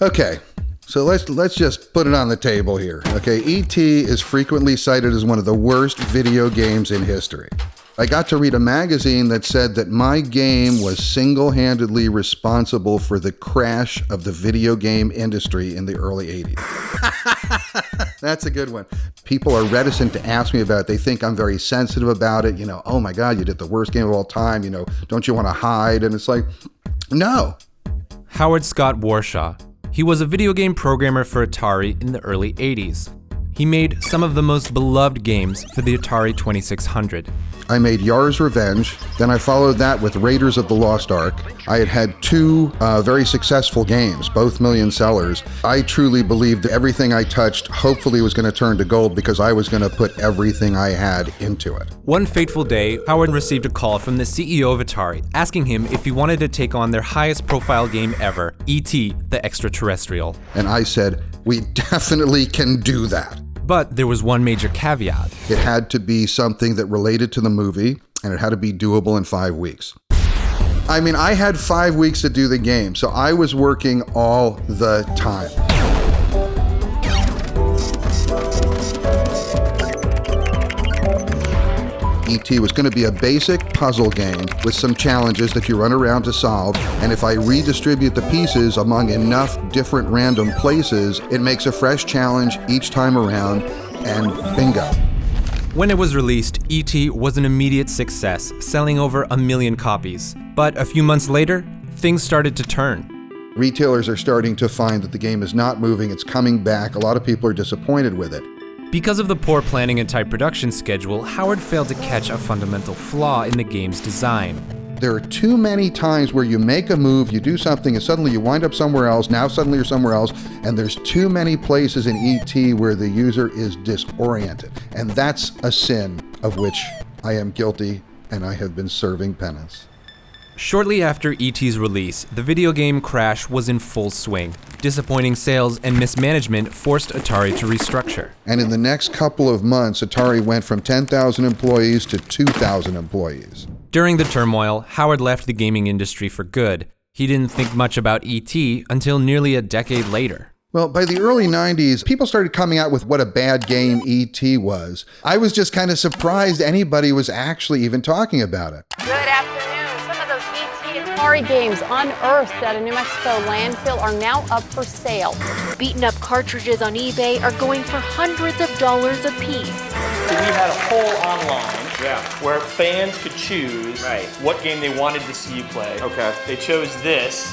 Okay, so let's just put it on the table here. Okay, E.T. is frequently cited as one of the worst video games in history. I got to read a magazine that said that my game was single-handedly responsible for the crash of the video game industry in the early 80s. That's a good one. People are reticent to ask me about it. They think I'm very sensitive about it. You know, oh my God, you did the worst game of all time. You know, don't you want to hide? And it's like, no. Howard Scott Warshaw. He was a video game programmer for Atari in the early 80s. He made some of the most beloved games for the Atari 2600. I made Yar's Revenge, then I followed that with Raiders of the Lost Ark. I had two very successful games, both million sellers. I truly believed that everything I touched hopefully was going to turn to gold because I was going to put everything I had into it. One fateful day, Howard received a call from the CEO of Atari asking him if he wanted to take on their highest profile game ever, E.T. the Extraterrestrial. And I said, we definitely can do that. But there was one major caveat. It had to be something that related to the movie, and it had to be doable in 5 weeks. I mean, I had 5 weeks to do the game, so I was working all the time. E.T. was going to be a basic puzzle game with some challenges that you run around to solve, and if I redistribute the pieces among enough different random places, it makes a fresh challenge each time around, and bingo. When it was released, E.T. was an immediate success, selling over 1 million copies. But a few months later, things started to turn. Retailers are starting to find that the game is not moving, it's coming back. A lot of people are disappointed with it. Because of the poor planning and tight production schedule, Howard failed to catch a fundamental flaw in the game's design. There are too many times where you make a move, you do something, and suddenly you wind up somewhere else, now suddenly you're somewhere else, and there's too many places in E.T. where the user is disoriented. And that's a sin of which I am guilty, and I have been serving penance. Shortly after E.T.'s release, the video game crash was in full swing. Disappointing sales and mismanagement forced Atari to restructure. And in the next couple of months, Atari went from 10,000 employees to 2,000 employees. During the turmoil, Howard left the gaming industry for good. He didn't think much about E.T. until nearly a decade later. Well, by the early 90s, people started coming out with what a bad game E.T. was. I was just kind of surprised anybody was actually even talking about it. Good afternoon. Some of those E.T. Atari games unearthed at a New Mexico landfill are now up for sale. Beaten up cartridges on eBay are going for hundreds of dollars a piece. So we had a poll online where fans could choose what game they wanted to see you play. Okay. They chose this,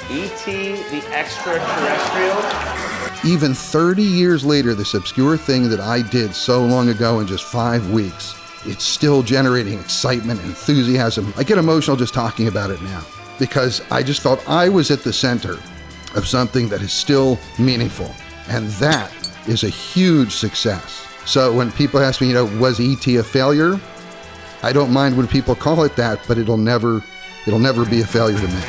E.T. the Extraterrestrial. Even 30 years later, this obscure thing that I did so long ago in just 5 weeks, it's still generating excitement and enthusiasm. I get emotional just talking about it now because I just felt I was at the center of something that is still meaningful. And that is a huge success. So when people ask me, was E.T. a failure? I don't mind when people call it that, but it'll never be a failure to me.